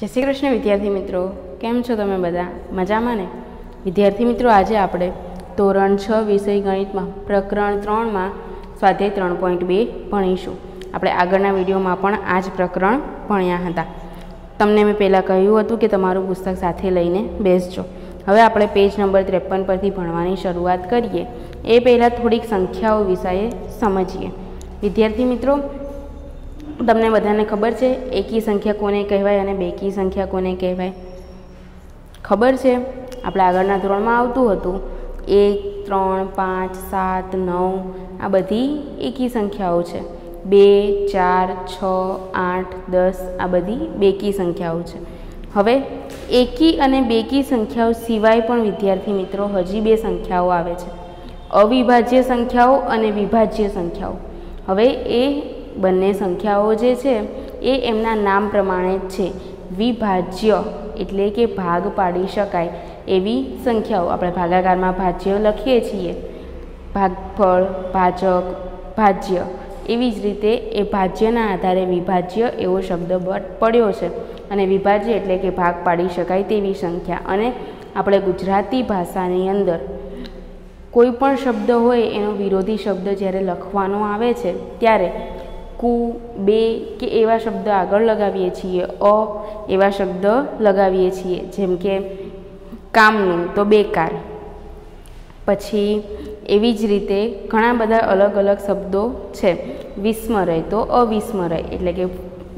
जय श्री कृष्ण विद्यार्थी मित्रों, केम छो तमे बधा मजामां ने। विद्यार्थी मित्रों, आज आपणे धोरण 6 विषय गणित में प्रकरण 3 में स्वाध्याय 3.2 भणीशुं। आपणे आगळना विडियोमां पण आज प्रकरण भण्या हता। तमने मैं पहला कह्युं हतुं के तमारुं पुस्तक साथे लईने बेसजो। हवे आपणे पेज नंबर 53 परथी भणवानी शरूआत करीए ए पहला थोड़ीक संख्याओं विषय समझीए। विद्यार्थी मित्रों, तमने बधाने खबर है एकी संख्या कोने कहेवाय अने बेकी संख्या कोने कहेवाय? खबर है, आपणे आगळना धोरणमां आवतुं हतुं 1, 3, 5, 7, 9 आ बधी एकी संख्याओं है। 2, 4, 6, 8, 10 आ बधी बेकी संख्याओं है। हवे एकी अने बेकी संख्याओं सिवाय पण विद्यार्थी मित्रों हजी बे संख्याओं आवे छे, अविभाज्य संख्याओं अने विभाज्य संख्याओं। हवे ए बंने संख्याओं जे छे ए एमना नाम प्रमाणे ज छे। विभाज्य एटले के भाग पाड़ी शकाय एवी संख्याओं। आपणे भागाकारमां भाज्य लखीए छीए, भागफळ, भाजक, भाज्य। एवी ज रीते ए भाज्यना आधारे विभाज्य एवो शब्द पड्यो छे अने विभाज्य एटले के भाग पाड़ी शकाय तेवी संख्या। अने आपणे गुजराती भाषानी अंदर कोईपण शब्द होय एनो विरोधी शब्द ज्यारे लखवानो आवे छे त्यारे कु, बे के एवा शब्द आगळ लगावीए छीए, अ एवा शब्द लगावीए छीए। जेम के कामनुं तो बेकार। पछी एवी ज रीते घणा बधा अलग अलग शब्दों छे। विस्मरय तो अविस्मरय एटले के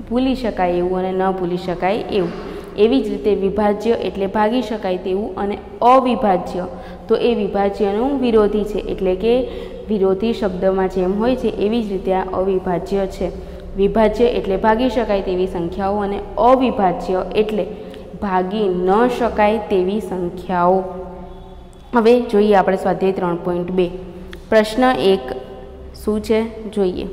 भूली शकाय एवुं अने न भूली शकाय एवुं। एवी ज रीते विभाज्य एटले भागी शकाय तेवुं अने अविभाज्य तो ए विभाज्यनुं विरोधी छे एटले के विरोधी शब्द में जेम होय छे एवी ज रीते आ अविभाज्य छे। विभाज्य एटले भागी शकाय तेवी संख्याओं अने अविभाज्य एटले भागी न शकाय तेवी संख्याओं। हवे जोईए आपणे स्वाध्याय 3.2 प्रश्न 1 शुं छे जोईए।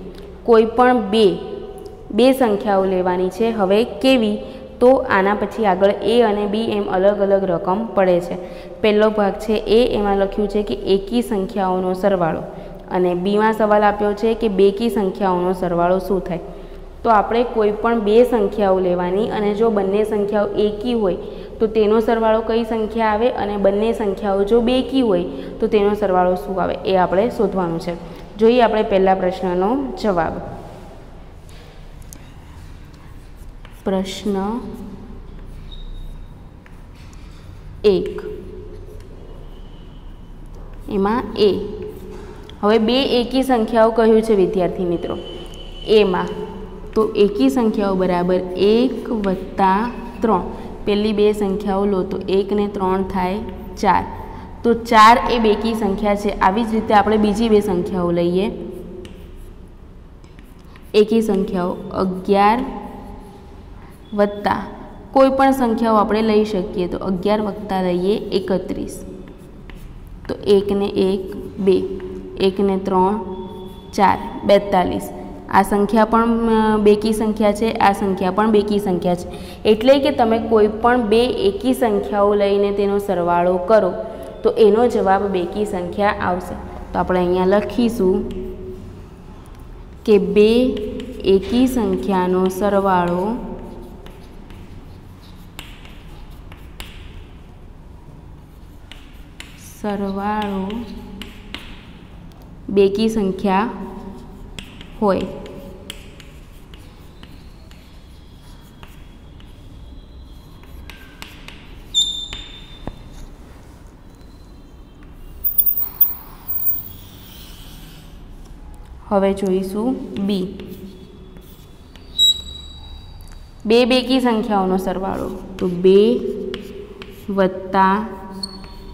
कोईपण बे संख्याओं लेवानी छे। हवे केवी? तो आना पछी आगळ ए अने बी एम अलग अलग रकम पड़े छे। पहलो भाग छे ए, एमां लख्युं छे कि एकी संख्याओनो सरवाळो अने बी में सवाल आप्यो छे कि बेकी संख्याओनो सरवाळो शुं थाय। तो आपणे कोईपण बे संख्याओं लेवानी अने जो बंने संख्याओं एकी होय तो तेनो सरवाळो कई संख्या आवे अने बंने संख्याओं जो बेकी होय तो तेनो सरवाळो शुं आवे ए आपणे शोधवानुं छे। जोईए आपणे पहला प्रश्ननो जवाब। प्रश्न 1 एमां ए। हवे बे एकी संख्याओं कह्युं छे विद्यार्थी मित्रों ए मां। तो एकी संख्याओं बराबर 1 + 3। पहली बे संख्याओं लो तो 1 ने 3 थाय 4। तो 4 ए बेकी संख्या छे। आवी ज रीते आपणे बीजी बे संख्याओं लईए। एकी संख्याओं 11 वत्ता कोईपण संख्याओं आपणे लई शकीए। तो 11 वत्ता लईए 31। तो 1 ने 1 2, 1 ने 3 4 42। आ संख्या पण बेकी संख्या छे, आ संख्या पण बेकी संख्या छे। एटले के तमे कोईपण बे एकी संख्याओं लईने तेनो सरवाळो करो तो एनो जवाब बेकी संख्या आवशे। तो आपणे अहींया लखीशुं के बे एकी संख्यानो सरवाळो बेकी संख्या होय। हवे जोईशुं बी। बे बेकी संख्याओनो सरवाळो तो 2 +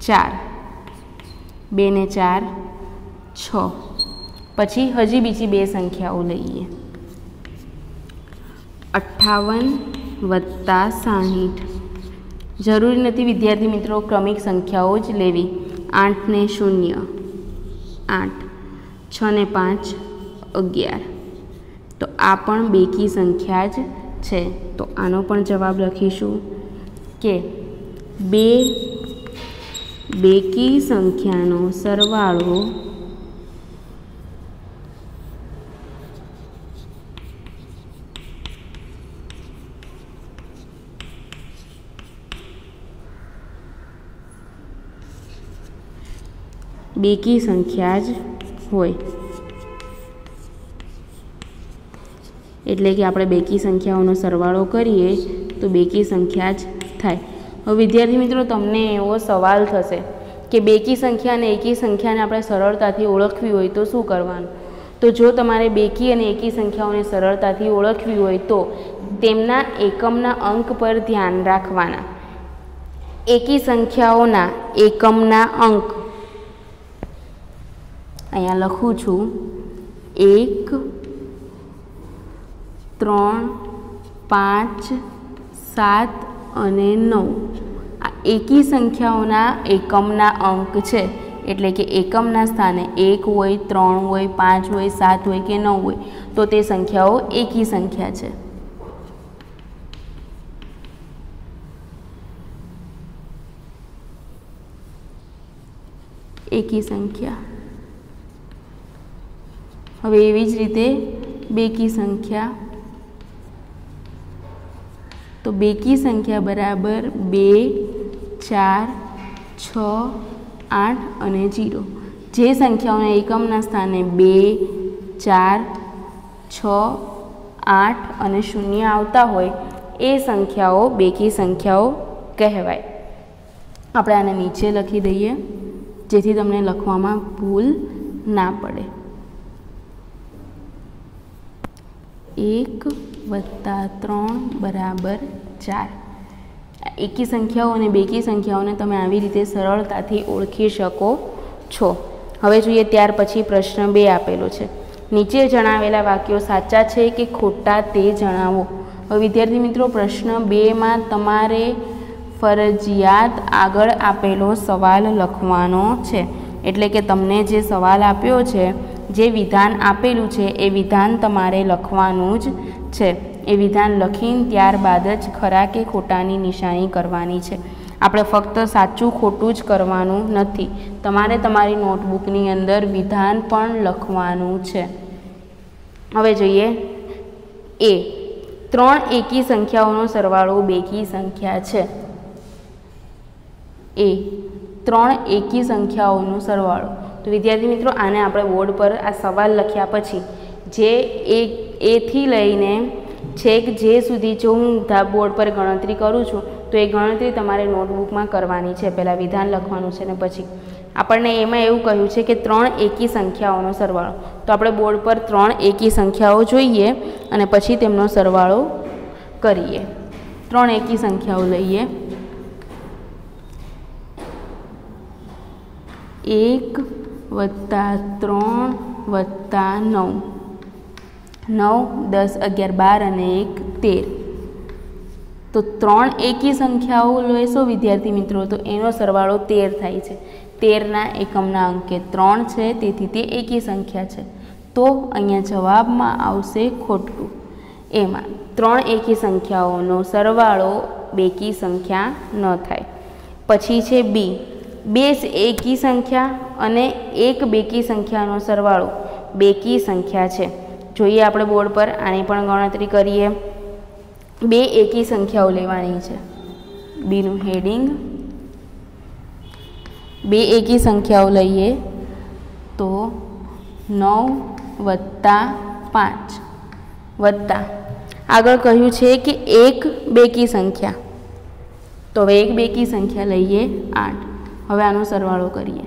4। 2 ने 4 6। पछी हजी बीजी बे संख्याओं लईए। 58 + 60। जरूरी नथी विद्यार्थी मित्रों क्रमिक संख्याओं ज लेवी। 8 ने 0 8। 6 ने 5 11। तो आ पण बेकी संख्या ज छे। तो आनो पण जवाब लखीशुं के बे बेकी संख्यानो सरवाळो બેકી સંખ્યા જ હોય, એટલે કે આપણે બેકી સંખ્યાઓનો સરવાળો કરીએ તો બેકી સંખ્યા જ થાય। હવે વિદ્યાર્થી મિત્રો, તમને એવો સવાલ થશે કે બેકી સંખ્યા અને એકી સંખ્યાને આપણે સરળતાથી ઓળખવી હોય તો શું કરવાનું? તો જો તમારે બેકી અને એકી સંખ્યાઓને સરળતાથી ઓળખવી હોય તો તેમના એકમના અંક પર ધ્યાન રાખવાના। એકી સંખ્યાઓના એકમના અંક અહીંયા લખું છું, 1, 3, 5, 7 અને 9 આ એકી સંખ્યાઓના એકમના અંક છે, એટલે કે એકમના સ્થાને 1 હોય, 3 હોય, 5 હોય, 7 હોય કે 9 હોય તો તે સંખ્યાઓ એકી સંખ્યા છે। એકી સંખ્યા। હવે એવી જ રીતે બેકી સંખ્યા, તો બેકી સંખ્યા બરાબર 2, 4, 6, 8 અને 0। જે સંખ્યાઓના એકમના સ્થાને 2, 4, 6, 8 અને 0 આવતા હોય એ સંખ્યાઓ બેકી સંખ્યાઓ કહેવાય। આપણે આને નીચે લખી દઈએ જેથી તમને લખવામાં ભૂલ ના પડે। 1 + 3 = 4। એકી સંખ્યાઓ અને બેકી સંખ્યાઓને તમે આવી રીતે સરળતાથી ઓળખી શકો છો। હવે જોઈએ ત્યાર પછી પ્રશ્ન 2 આપેલો છે, નીચે જણાવેલા વાક્યો સાચા છે કે ખોટા તે જણાવો। હવે વિદ્યાર્થી મિત્રો, પ્રશ્ન 2માં તમારે ફરજિયાત આગળ આપેલો સવાલ લખવાનો છે, એટલે કે તમને જે સવાલ આપ્યો છે, જે વિધાન આપેલું છે એ વિધાન તમારે લખવાનું જ છે। એ વિધાન લખીને ત્યારબાદ જ ખરા કે ખોટાની નિશાની કરવાની છે। આપણે ફક્ત સાચું ખોટું જ કરવાનું નથી, તમારે તમારી નોટબુકની અંદર વિધાન પણ લખવાનું છે। હવે જોઈએ એ 3 એકી સંખ્યાઓનો સરવાળો બેકી સંખ્યા છે। એ 3 એકી સંખ્યાઓનો સરવાળો, તો વિદ્યાર્થી મિત્રો આને આપણે બોર્ડ પર આ સવાલ લખ્યા પછી જે એથી લઈને છેક જે સુધી જો હું બોર્ડ પર ગણતરી કરું છું તો એ ગણતરી તમારે નોટબુકમાં કરવાની છે। પહેલાં વિધાન લખવાનું છે ને પછી આપણને એમાં એવું કહ્યું છે કે 3 એકી સંખ્યાઓનો સરવાળો, તો આપણે બોર્ડ પર 3 એકી સંખ્યાઓ જોઈએ અને પછી તેમનો સરવાળો કરીએ। 3 એકી સંખ્યાઓ લઈએ, 1 + 3 + 9, 9, 10, 11, 12 અને 1, 13। તો 3 એકી સંખ્યાઓ લેશો વિદ્યાર્થી મિત્રો તો એનો સરવાળો 13 થાય છે। 13ના એકમના અંકે 3 છે, તેથી તે એકી સંખ્યા છે। તો અહીંયા જવાબમાં આવશે ખોટું। એમાં 3 એકી સંખ્યાઓનો સરવાળો બેકી સંખ્યા ન થાય। પછી છે બી, 2 એકી સંખ્યા અને 1 બેકી સંખ્યાનો સરવાળો બેકી સંખ્યા છે। જોઈએ આપણે બોર્ડ પર આની પણ ગણતરી કરીએ। 2 એકી સંખ્યાઓ લેવાની છે, બીનું હેડિંગ 2 એકી સંખ્યાઓ લઈએ તો 9 + 5 વત્તા આગળ કહ્યું છે કે 1 બેકી સંખ્યા, તો હવે 1 બેકી સંખ્યા લઈએ 8। હવે આનો સરવાળો કરીએ,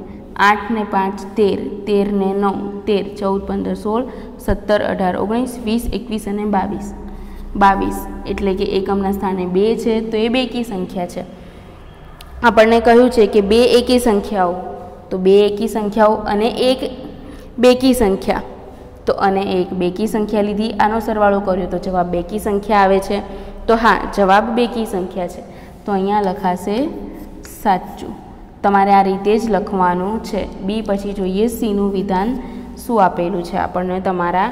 8 ને 5 13, 13 ને 9 13, 14, 15, 16, 17, 18, 19, 20, 21 અને 22, 22 એટલે કે એકમના સ્થાને 2 છે તો એ બેકી સંખ્યા છે। આપણને કહ્યું છે કે 2 એકી સંખ્યાઓ, તો 2 એકી સંખ્યાઓ અને 1 બેકી સંખ્યા, તો અને 1 બેકી સંખ્યા લીધી, આનો સરવાળો કર્યો તો જવાબ બેકી સંખ્યા આવે છે। તો હા, જવાબ બેકી સંખ્યા છે, તો અહીંયા લખાશે સાચું। તમારે આ રીતે જ લખવાનું છે। બી પછી જોઈએ સીનું વિધાન શું આપેલું છે આપણને તમારા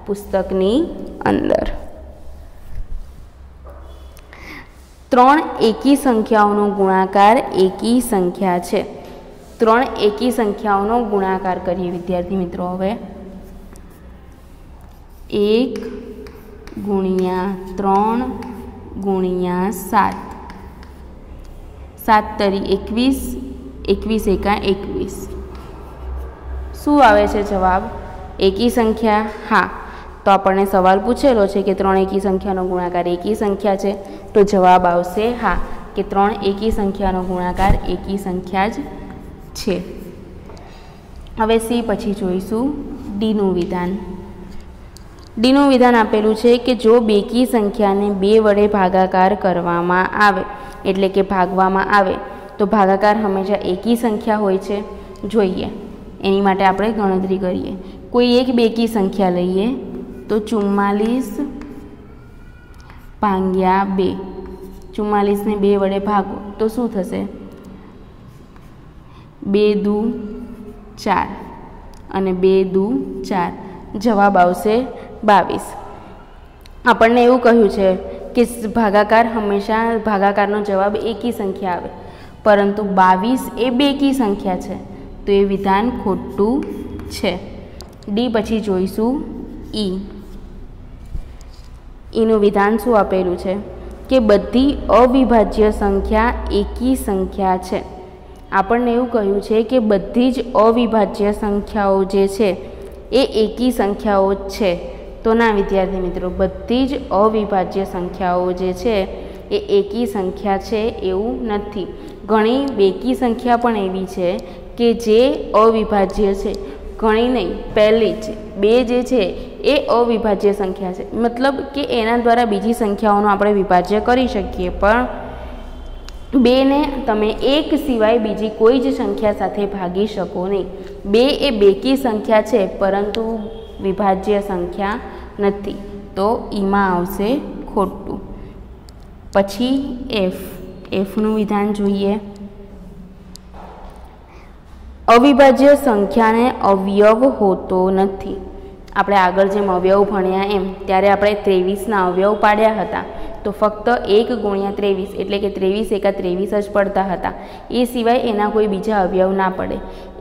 પુસ્તકની અંદર। 3 એકી સંખ્યાઓનો ગુણાકાર એકી સંખ્યા છે। 3 એકી સંખ્યાઓનો ગુણાકાર કરીએ વિદ્યાર્થી મિત્રો। હવે 1 × 3 × 7, 7 તરી 21, 21 એકા 21, શું આવે છે જવાબ? એકી સંખ્યા. હા, તો આપણને સવાલ પૂછેલો છે કે 3 એકી સંખ્યાનો ગુણાકાર એકી સંખ્યા છે, તો જવાબ આવશે હા, કે 3 એકી સંખ્યાનો ગુણાકાર એકી સંખ્યા જ છે. હવે સી પછી જોઈશું ડીનું વિધાન. ડીનું વિધાન આપેલું છે કે જો બેકી સંખ્યાને 2 વડે ભાગાકાર કરવામાં આવે, એટલે કે ભાગવામાં આવે, તો ભાગાકાર હંમેશા એકી સંખ્યા હોય છે. જોઈએ એની માટે આપણે ગણતરી કરીએ. કોઈ એક બેકી સંખ્યા લઈએ તો 44 ભાગ્યા 2. 44ને 2 વડે ભાગો તો શું થશે? 2 દુ 4 અને 2 દુ 4, જવાબ આવશે 22. આપણને એવું કહ્યું છે કે ભાગાકાર હંમેશા ભાગાકારનો જવાબ એકી સંખ્યા આવે, પરંતુ 22 એ બેકી સંખ્યા છે, તો એ વિધાન ખોટું છે. ડી પછી જોઈશું ઈ. ઈનું વિધાન શું આપેલું છે કે બધી અવિભાજ્ય સંખ્યા એકી સંખ્યા છે. આપણને એવું કહ્યું છે કે બધી જ અવિભાજ્ય સંખ્યાઓ જે છે એ એકી સંખ્યાઓ જ છે. તો ના વિદ્યાર્થી મિત્રો, બધી જ અવિભાજ્ય સંખ્યાઓ જે છે એ એકી સંખ્યા છે એવું નથી. ઘણી બેકી સંખ્યા પણ એવી છે કે જે અવિભાજ્ય છે. ઘણી નહીં, પહેલી જ 2 જે છે એ અવિભાજ્ય સંખ્યા છે, મતલબ કે એના દ્વારા બીજી સંખ્યાઓનો આપણે વિભાજ્ય કરી શકીએ, પણ 2ને તમે 1 સિવાય બીજી કોઈ જ સંખ્યા સાથે ભાગી શકો નહીં. 2 એ બેકી સંખ્યા છે, પરંતુ વિભાજ્ય સંખ્યા નથી, તો ઈમાં આવશે ખોટું. પછી એફનું વિધાન જોઈએ. અવિભાજ્ય સંખ્યાને અવયવ હોતો નથી. આપણે આગળ જેમ અવયવ ભણ્યા એમ ત્યારે આપણે 23ના અવયવ પાડ્યા હતા, તો ફક્ત 1 ગુણ્યા 23 એટલે કે 23 એકા 23 જ પડતા હતા. એ સિવાય એના કોઈ બીજા અવયવ ના પડે.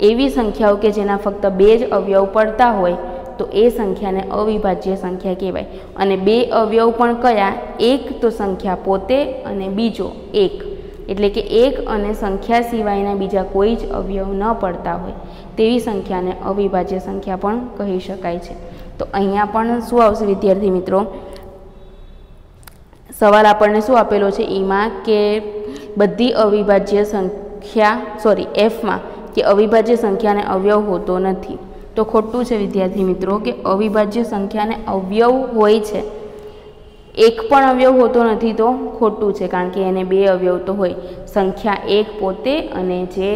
એવી સંખ્યાઓ કે જેના ફક્ત 2 જ અવયવ પડતા હોય તો એ સંખ્યાને અવિભાજ્ય સંખ્યા કહેવાય. અને 2 અવયવ પણ કયા? એક તો સંખ્યા પોતે અને બીજો 1, એટલે કે 1 અને સંખ્યા સિવાયના બીજા કોઈ જ અવયવ ન પડતા હોય તેવી સંખ્યાને અવિભાજ્ય સંખ્યા પણ કહી શકાય છે. તો અહીંયા પણ શું આવશે વિદ્યાર્થી મિત્રો? સવાલ આપણને શું આપેલો છે એમાં કે બધી અવિભાજ્ય સંખ્યા એફમાં કે અવિભાજ્ય સંખ્યાને અવયવ હોતો નથી. તો ખોટું છે વિદ્યાર્થી મિત્રો કે અવિભાજ્ય સંખ્યાને અવયવ હોય છે. એક પણ અવયવ હોતો નથી તો ખોટું છે, કારણ કે એને 2 અવયવ તો હોય. સંખ્યા 1 પોતે અને જે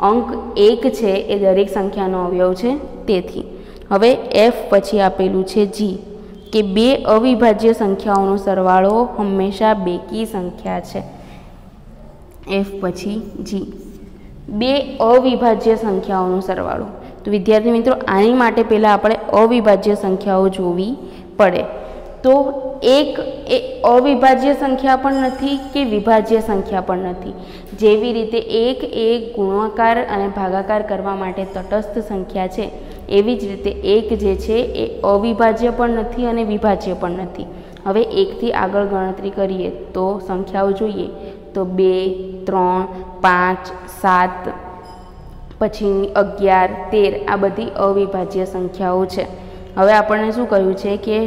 અંક 1 છે એ દરેક સંખ્યાનો અવયવ છે તેથી. હવે એફ પછી આપેલું છે જી કે 2 અવિભાજ્ય સંખ્યાઓનો સરવાળો હંમેશા બેકી સંખ્યા છે. એફ પછી જી 2 અવિભાજ્ય સંખ્યાઓનો સરવાળો. તો વિદ્યાર્થી મિત્રો આની માટે પહેલાં આપણે અવિભાજ્ય સંખ્યાઓ જોવી પડે. તો 1 એ અવિભાજ્ય સંખ્યા પણ નથી કે વિભાજ્ય સંખ્યા પણ નથી. જેવી રીતે 1 એ ગુણાકાર અને ભાગાકાર કરવા માટે તટસ્થ સંખ્યા છે, એવી જ રીતે 1 જે છે એ અવિભાજ્ય પણ નથી અને વિભાજ્ય પણ નથી. હવે 1થી આગળ ગણતરી કરીએ તો સંખ્યાઓ જોઈએ તો 2, 3, 5, 7 પછી 11, 13 આ બધી અવિભાજ્ય સંખ્યાઓ છે. હવે આપણને શું કહ્યું છે કે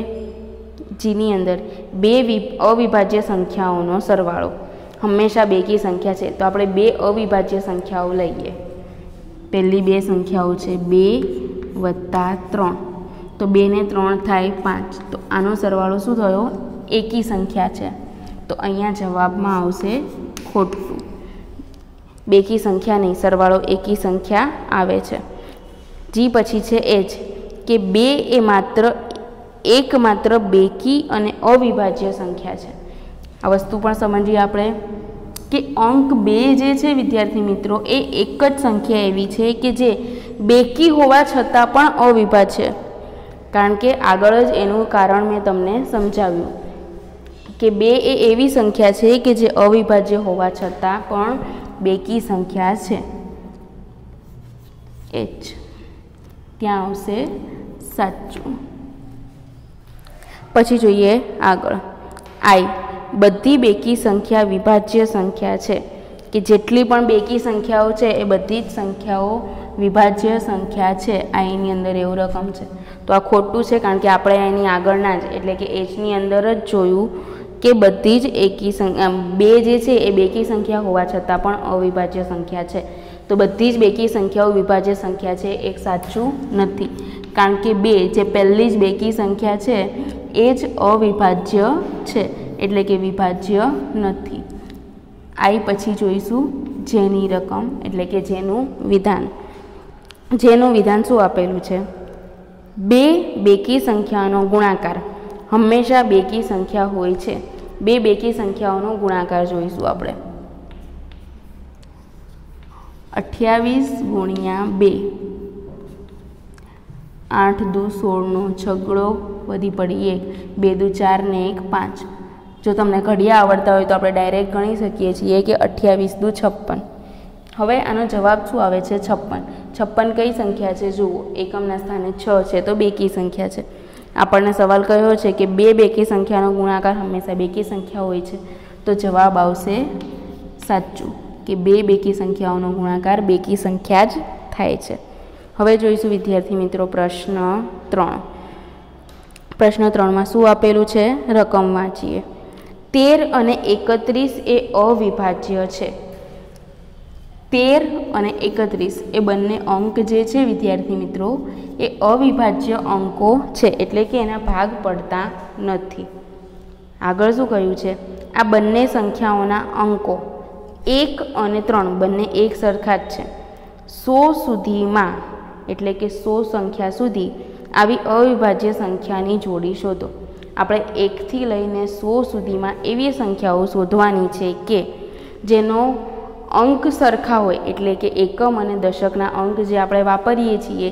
જીની અંદર 2 અવિભાજ્ય સંખ્યાઓનો સરવાળો હંમેશા બેકી સંખ્યા છે. તો આપણે 2 અવિભાજ્ય સંખ્યાઓ લઈએ. પહેલી 2 સંખ્યાઓ છે 2 વત્તા 3, તો 2 ને 3 થાય 5, તો આનો સરવાળો શું થયો? એકી સંખ્યા છે. તો અહીંયા જવાબમાં આવશે ખોટું. બેકી સંખ્યા નહીં, સરવાળો એકી સંખ્યા આવે છે. જી પછી છે એચ કે 2 એ એકમાત્ર બેકી અને અવિભાજ્ય સંખ્યા છે. આ વસ્તુ પણ સમજીએ આપણે કે અંક 2 જે છે વિદ્યાર્થી મિત્રો એ એક જ સંખ્યા એવી છે કે જે બેકી હોવા છતાં પણ અવિભાજ્ય. કારણ કે આગળ જ એનું કારણ મેં તમને સમજાવ્યું કે 2 એ એવી સંખ્યા છે કે જે અવિભાજ્ય હોવા છતાં પણ બેકી સંખ્યા છે. એચ ત્યાં આવશે સાચું. પછી જોઈએ આગળ આઈ. બધી બેકી સંખ્યા વિભાજ્ય સંખ્યા છે કે જેટલી પણ બેકી સંખ્યાઓ છે એ બધી જ સંખ્યાઓ વિભાજ્ય સંખ્યા છે આ એની અંદર એવું રકમ છે. તો આ ખોટું છે કારણ કે આપણે એની આગળના જ એટલે કે એચની અંદર જ જોયું કે બધી જ એકી સંખ્યા બે જે છે એ બેકી સંખ્યા હોવા છતાં પણ અવિભાજ્ય સંખ્યા છે. તો બધી જ બેકી સંખ્યાઓ વિભાજ્ય સંખ્યા છે એક સાચું નથી કારણ કે બે જે પહેલી જ બેકી સંખ્યા છે એ જ અવિભાજ્ય છે એટલે કે વિભાજ્ય નથી. આઈ પછી જોઈશું જેની રકમ એટલે કે જેનું વિધાન. જેનું વિધાન શું આપેલું છે? બે બેકી સંખ્યાનો ગુણાકાર હંમેશા બેકી સંખ્યા હોય છે. બે બેકી સંખ્યાઓનો ગુણાકાર જોઈશું આપણે. 28 ગુણ્યા 2 8 દુ 16નો છગડો વધી પડી 1 2 દુ 4 ને 1 5. જો તમને ઘડિયા આવડતા હોય તો આપણે ડાયરેક્ટ ગણી શકીએ છીએ કે 28 દુ 56. હવે આનો જવાબ શું આવે છે? 56. 56 કઈ સંખ્યા છે? જુઓ એકમના સ્થાને 6 છે તો બેકી સંખ્યા છે. આપણને સવાલ કયો છે કે બે બેકી સંખ્યાનો ગુણાકાર હંમેશા બેકી સંખ્યા હોય છે. તો જવાબ આવશે સાચું કે બે બેકી સંખ્યાઓનો ગુણાકાર બેકી સંખ્યા જ થાય છે. હવે જોઈશું વિદ્યાર્થી મિત્રો પ્રશ્ન 3. પ્રશ્ન 3માં શું આપેલું છે? રકમ વાંચીએ. 13 અને 31 એ અવિભાજ્ય છે. 13 અને 31 એ બંને અંક જે છે વિદ્યાર્થી મિત્રો એ અવિભાજ્ય અંકો છે એટલે કે એના ભાગ પડતા નથી. આગળ શું કહ્યું છે? આ બંને સંખ્યાઓના અંકો 1 અને 3 બંને એક સરખા જ છે. 100 સુધીમાં એટલે કે 100 સંખ્યા સુધી આવી અવિભાજ્ય સંખ્યાની જોડી શોધો. આપણે 1 થી લઈને 100 સુધીમાં એવી સંખ્યાઓ શોધવાની છે કે જેનો અંક સરખા હોય એટલે કે એકમ અને દશકના અંક જે આપણે વાપરીએ છીએ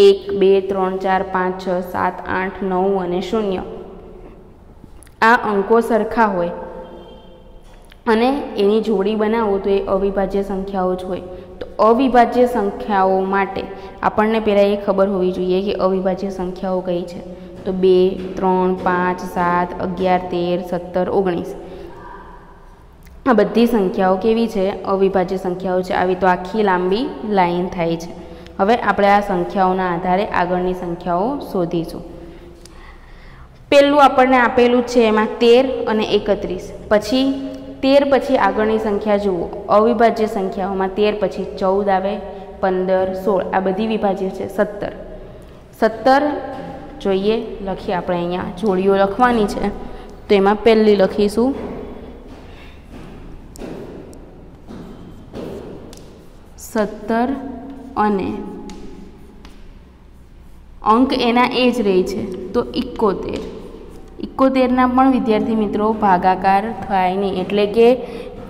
1 2 3 4 5 6 7 8 9 અને 0 આ અંકો સરખા હોય અને એની જોડી બનાવો તો એ અવિભાજ્ય સંખ્યાઓ જ હોય. તો અવિભાજ્ય સંખ્યાઓ માટે આપણને પહેલાં એ ખબર હોવી જોઈએ કે અવિભાજ્ય સંખ્યાઓ કઈ છે. તો 2 3 5 7 11 13 17 19 આ બધી સંખ્યાઓ કેવી છે? અવિભાજ્ય સંખ્યાઓ છે. આવી તો આખી લાંબી લાઈન થાય છે. હવે આપણે આ સંખ્યાઓના આધારે આગળની સંખ્યાઓ શોધીશું. પહેલું આપણને આપેલું છે એમાં 13 અને 31. પછી 13 પછી આગળની સંખ્યા જુઓ. અવિભાજ્ય સંખ્યાઓમાં 13 પછી 14 આવે 15 16 આ બધી વિભાજ્ય છે. 17 જોઈએ લખીએ આપણે અહીંયા જોડીઓ લખવાની છે તો એમાં પહેલી લખીશું 17 અને અંક એના એ જ રહે છે તો 71. 71ના પણ વિદ્યાર્થી મિત્રો ભાગાકાર થાય નહીં એટલે કે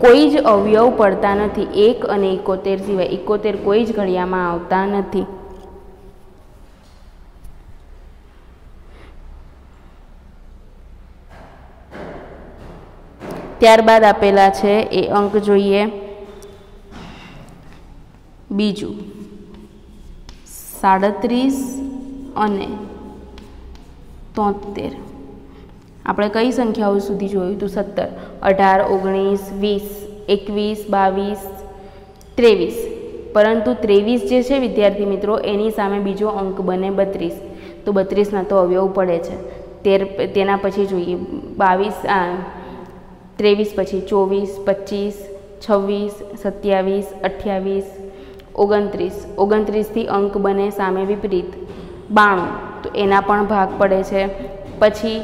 કોઈ જ અવયવ પડતા નથી. 1 અને 71 સિવાય 71 કોઈ જ ઘડિયામાં આવતા નથી. ત્યારબાદ આપેલા છે એ અંક જોઈએ. બીજું 37 અને 73. આપણે કઈ સંખ્યાઓ સુધી જોયું હતું? 17 18 19 20 21 22 23. પરંતુ 23 જે છે વિદ્યાર્થી મિત્રો એની સામે બીજો અંક બને 32. તો 32ના તો અવયવ પડે છે. તેના પછી જોઈએ 23 પછી 24 25 26 27 28 29 થી અંક બને સામે વિપરીત 92. તો એના પણ ભાગ પડે છે. પછી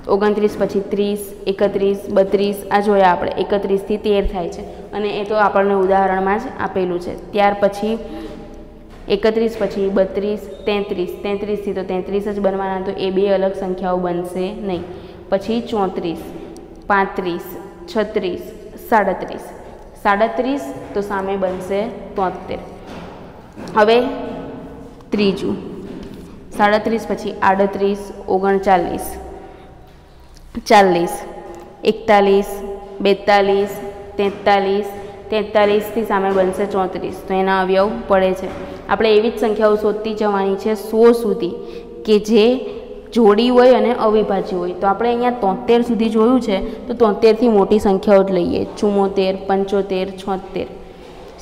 29 પછી 30 31 32 આ જોયા આપણે 31 થી 13 થાય છે અને એ તો આપણને ઉદાહરણમાં જ આપેલું છે. ત્યાર પછી 31 પછી 32 33 થી તો 33 જ બનવાના તો એ બે અલગ સંખ્યાઓ બનશે નહીં. પછી 34 35 36 37 તો સામે બનશે 73. હવે ત્રીજું 37 પછી 38 39 40 41 42 43 થી સામે બનશે 34. તો એના અવયવ પડે છે. આપણે એવી જ સંખ્યાઓ શોધતી જવાની છે 100 સુધી કે જે જોડી હોય અને અવિભાજ્ય હોય. તો આપણે અહીંયા 73 સુધી જોયું છે તો 73 થી મોટી સંખ્યાઓ જ લઈએ. 74 75 76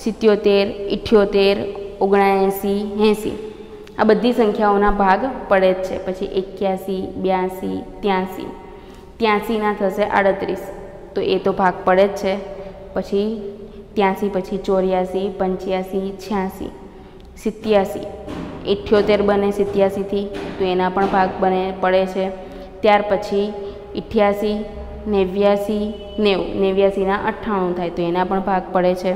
77 78 79, 80 આ બધી સંખ્યાઓના ભાગ પડે જ છે। પછી 81, 82, 83 ના થશે 38 તો એ તો ભાગ પડે જ છે। પછી 83 પછી 84, 85, 86, 87, 78 બને 87 થી તો એના પણ ભાગ પડે છે। ત્યાર પછી 88, 89, 90 ના 98 થાય તો એના પણ ભાગ પડે છે।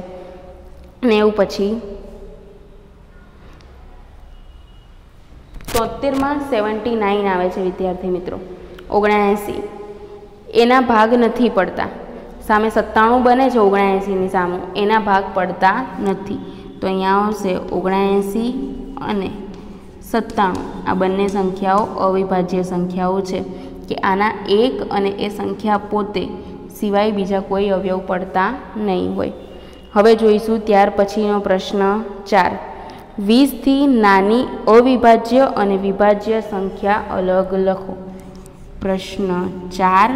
90 પછી 73 માં 79 આવે છે વિદ્યાર્થી મિત્રો। 79 એના ભાગ નથી પડતા, સામે 97 બને છે 79 ની સામે, એના ભાગ પડતા નથી તો અહીંયા આવશે 79 અને 97 આ બંને સંખ્યાઓ અવિભાજ્ય સંખ્યાઓ છે કે આના એક અને એ સંખ્યા પોતે સિવાય બીજા કોઈ અવયવ પડતા નહીં હોય। હવે જોઈશું ત્યાર પછીનો પ્રશ્ન 4, 20 થી નાની અવિભાજ્ય અને વિભાજ્ય સંખ્યા અલગ લખો। પ્રશ્ન 4,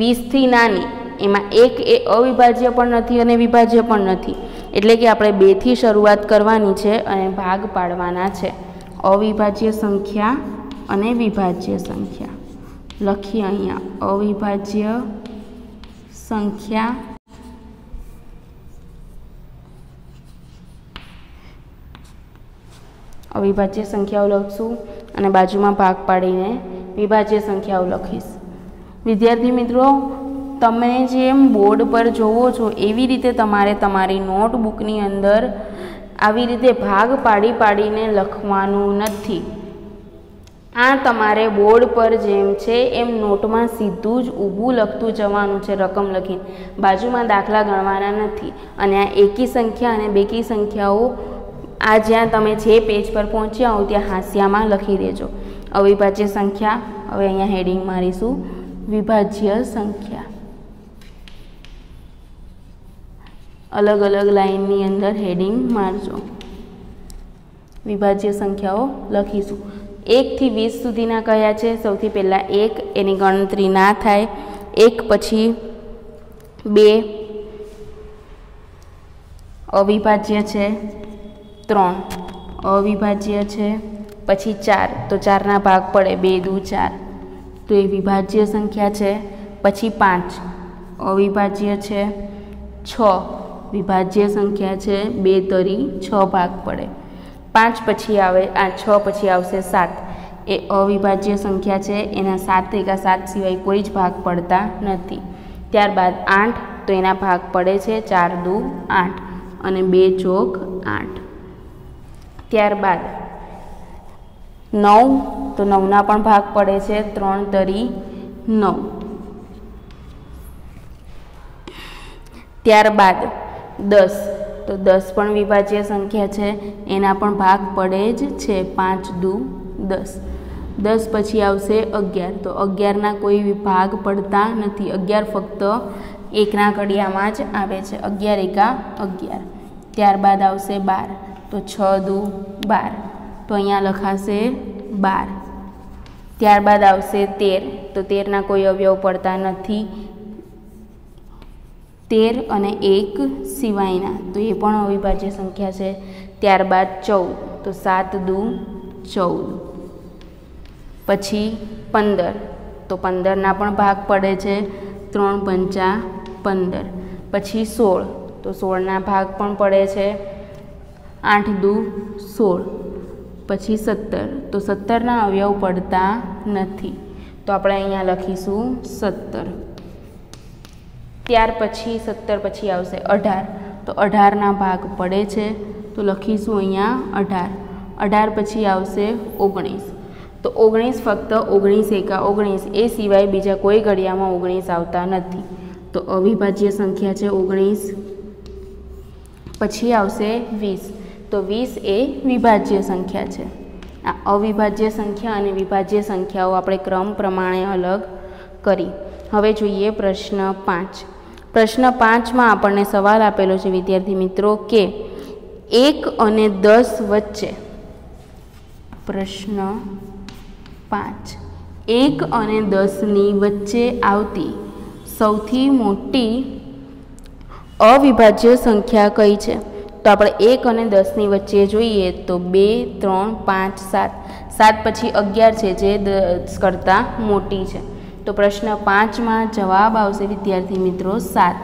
20 થી નાની એમાં એક એ અવિભાજ્ય પણ નથી અને વિભાજ્ય પણ નથી, એટલે કે આપણે 2 થી શરૂઆત કરવાની છે અને ભાગ પાડવાના છે। અવિભાજ્ય સંખ્યા અને વિભાજ્ય સંખ્યા લખીએ અહીંયા, અવિભાજ્ય સંખ્યા અવિભાજ્ય સંખ્યાઓ લખશું અને બાજુમાં ભાગ પાડીને વિભાજ્ય સંખ્યાઓ લખીશ। વિદ્યાર્થી મિત્રો, તમે જેમ બોર્ડ પર જોવો છો એવી રીતે તમારે તમારી નોટબુકની અંદર આવી રીતે ભાગ પાડીને લખવાનું નથી। આ તમારે બોર્ડ પર જેમ છે એમ નોટમાં સીધું જ ઊભું લખતું જવાનું છે, રકમ લખીને, બાજુમાં દાખલા ગણવાના નથી। અને આ એકી સંખ્યા અને બેકી સંખ્યાઓ આ જ્યાં તમે જે પેજ પર પહોંચ્યા હો ત્યાં હાંસિયામાં લખી દેજો। અવિભાજ્ય સંખ્યા, હવે અહીંયા હેડિંગ મારીશું વિભાજ્ય સંખ્યા, અલગ અલગ લાઈનની અંદર હેડિંગ મારજો। વિભાજ્ય સંખ્યાઓ લખીશું। 1 થી 20 સુધીના કયા છે? સૌથી પહેલાં 1, એની ગણતરી ના થાય। 1 પછી 2 અવિભાજ્ય છે, 3 અવિભાજ્ય છે, પછી 4 તો 4 ના ભાગ પડે, 2 દુ 4 તો એ વિભાજ્ય સંખ્યા છે। પછી 5 અવિભાજ્ય છે, 6 વિભાજ્ય સંખ્યા છે, 2 તરી 6 ભાગ પડે। 5 પછી આવે 6 પછી આવશે 7, એ અવિભાજ્ય સંખ્યા છે, એના 7 એકા 7 સિવાય કોઈ જ ભાગ પડતા નથી। ત્યારબાદ 8 તો એના ભાગ પડે છે, 4 દુ 8 અને 2 ચોક 8। ત્યારબાદ 9 તો 9ના પણ ભાગ પડે છે, 3 તરી 9। ત્યારબાદ 10 તો 10 પણ વિભાજ્ય સંખ્યા છે, એના પણ ભાગ પડે જ છે, 5 દુ 10। 10 પછી આવશે 11 તો 11ના કોઈ ભાગ પડતા નથી, 11 ફક્ત એકના ઘડિયામાં જ આવે છે, 11 એકા 11। ત્યારબાદ આવશે 12 તો 6 દુ 12 તો અહીંયા લખાશે 12। ત્યારબાદ આવશે 13 તો 13ના કોઈ અવયવ પડતા નથી, 13 અને 1 સિવાયના તો એ પણ અવિભાજ્ય સંખ્યા છે। ત્યારબાદ 14 તો 7 દુ 14। પછી 15 તો 15ના પણ ભાગ પડે છે, 3 પંચા 15। પછી 16 તો 16ના ભાગ પણ પડે છે, 8 દુ 16। પછી 17 તો 17ના અવયવ પડતા નથી તો આપણે અહીંયા લખીશું 17। ત્યાર પછી 17 પછી આવશે 18 તો 18ના ભાગ પડે છે તો લખીશું અહીંયા 18। 18 પછી આવશે 19 તો 19 ફક્ત 19 એકા 19 એ સિવાય બીજા કોઈ ઘડિયામાં 19 આવતા નથી તો અવિભાજ્ય સંખ્યા છે 19। પછી આવશે 20 તો 20 એ વિભાજ્ય સંખ્યા છે। આ અવિભાજ્ય સંખ્યા અને વિભાજ્ય સંખ્યાઓ આપણે ક્રમ પ્રમાણે અલગ કરી। હવે જોઈએ પ્રશ્ન 5। પ્રશ્ન 5માં આપણને સવાલ આપેલો છે વિદ્યાર્થી મિત્રો કે 1 અને 10 વચ્ચે, પ્રશ્ન 5, 1 અને 10ની વચ્ચે આવતી સૌથી મોટી અવિભાજ્ય સંખ્યા કઈ છે? तो આપણે 1 અને 10ની વચ્ચે જોઈએ તો 2, 3, 5, 7, 7 પછી 11 છે જે 10 કરતાં મોટી છે। તો પ્રશ્ન 5માં જવાબ આવશે વિદ્યાર્થી મિત્રો 7।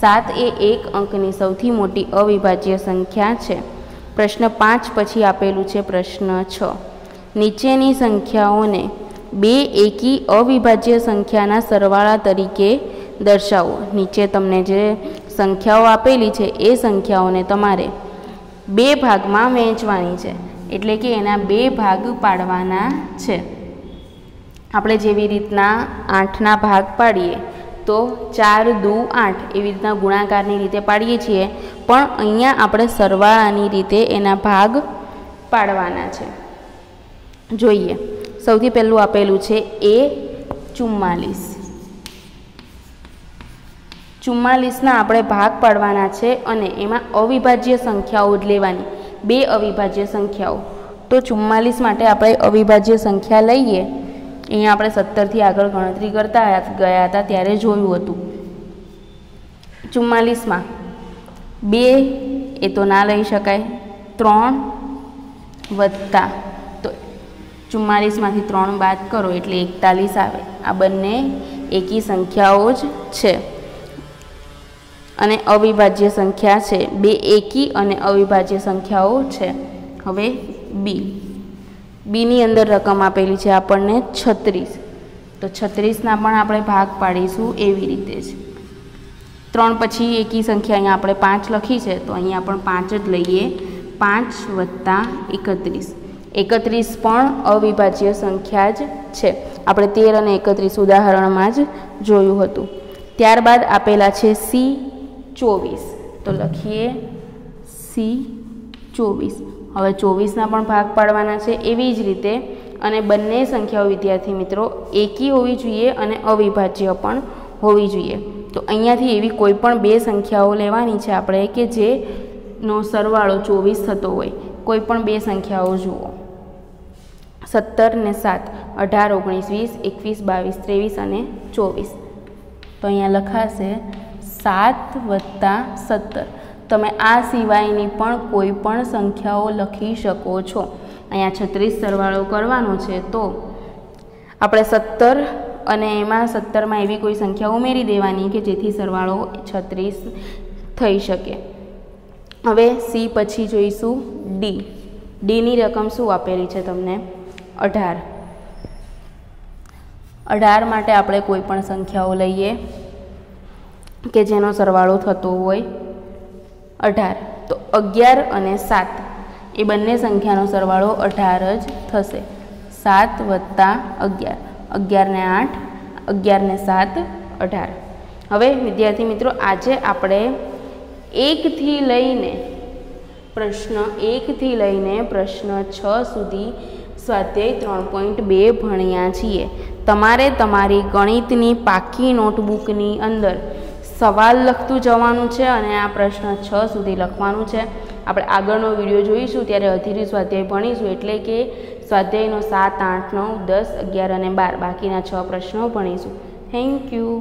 7 એ 1 અંકની સૌથી મોટી અવિભાજ્ય સંખ્યા છે। પ્રશ્ન 5 પછી આપેલું છે પ્રશ્ન 6। નીચેની સંખ્યાઓને બે એકી અવિભાજ્ય સંખ્યાના સરવાળા તરીકે દર્શાવો। નીચે તમને જે સંખ્યાઓ આપેલી છે એ સંખ્યાઓને તમારે બે ભાગમાં વહેંચવાની છે, એટલે કે એના બે ભાગ પાડવાના છે। આપણે જેવી રીતના 8ના ભાગ પાડીએ તો 4 દુ 8 એવી રીતના ગુણાકારની રીતે પાડીએ છીએ, પણ અહીંયા આપણે સરવાળાની રીતે એના ભાગ પાડવાના છે। જોઈએ, સૌથી પહેલું આપેલું છે એ 44। 44ના આપણે ભાગ પાડવાના છે અને એમાં અવિભાજ્ય સંખ્યાઓ જ લેવાની, બે અવિભાજ્ય સંખ્યાઓ। તો 44 માટે આપણે અવિભાજ્ય સંખ્યા લઈએ। અહીંયા આપણે 17થી આગળ ગણતરી કરતા ગયા હતા ત્યારે જોયું હતું। 44માં 2 એ તો ના લઈ શકાય, 3 વત્તા, તો 44માંથી 3 બાદ કરો એટલે 41 આવે। આ બંને એકી સંખ્યાઓ જ છે અને અવિભાજ્ય સંખ્યા છે, બે એકી અને અવિભાજ્ય સંખ્યાઓ છે। હવે બીની અંદર રકમ આપેલી છે આપણને 36, તો 36ના પણ આપણે ભાગ પાડીશું એવી રીતે જ। 3 પછી એકી સંખ્યા અહીંયા આપણે 5 લખી છે, તો અહીંયા પણ 5 જ લઈએ, 5 વત્તા 31। 31 પણ અવિભાજ્ય સંખ્યા જ છે, આપણે 13 અને 31 ઉદાહરણમાં જ જોયું હતું। ત્યારબાદ આપેલા છે C24, તો લખીએ C24। હવે 24ના પણ ભાગ પાડવાના છે એવી જ રીતે, અને બંને સંખ્યાઓ વિદ્યાર્થી મિત્રો એકી હોવી જોઈએ અને અવિભાજ્ય પણ હોવી જોઈએ। તો અહીંયાથી એવી કોઈ પણ બે સંખ્યાઓ લેવાની છે આપણે કે જેનો સરવાળો 24 થતો હોય। કોઈ પણ બે સંખ્યાઓ જુઓ, 17 ને 7, 18, 19, 20, 21, 22, 23 અને 24। તો અહીંયા લખાશે 7 વત્તા 17। તમે આ સિવાયની પણ કોઈ પણ સંખ્યાઓ લખી શકો છો। અહીંયા 36 સરવાળો કરવાનો છે, તો આપણે 17 અને એમાં 17માં એવી કોઈ સંખ્યા ઉમેરી દેવાની કે જેથી સરવાળો 36 થઈ શકે। હવે સી પછી જોઈશું ડીની રકમ શું આપેલી છે તમને? 18। 18 માટે આપણે કોઈ પણ સંખ્યાઓ લઈએ કે જેનો સરવાળો થતો હોય 18, તો 11 અને 7 એ બંને સંખ્યાનો સરવાળો 18 જ થશે। 7 વત્તા 11, 11 ને 8, 11 ને 7, 18। હવે વિદ્યાર્થી મિત્રો આજે આપણે 1 થી લઈને પ્રશ્ન 6 સુધી સ્વાધ્યાય 3.2 ભણ્યા છીએ। તમારે તમારી ગણિતની પાકી નોટબુકની અંદર સવાલ લખતું જવાનું છે અને આ પ્રશ્ન 6 સુધી લખવાનું છે। આપણે આગળનો વિડીયો જોઈશું ત્યારે અધીરી સ્વાધ્યાય ભણીશું, એટલે કે સ્વાધ્યાયનો 7, 8, 9, 10, 11 અને 12 બાકીના 6 પ્રશ્નો ભણીશું। Thank you.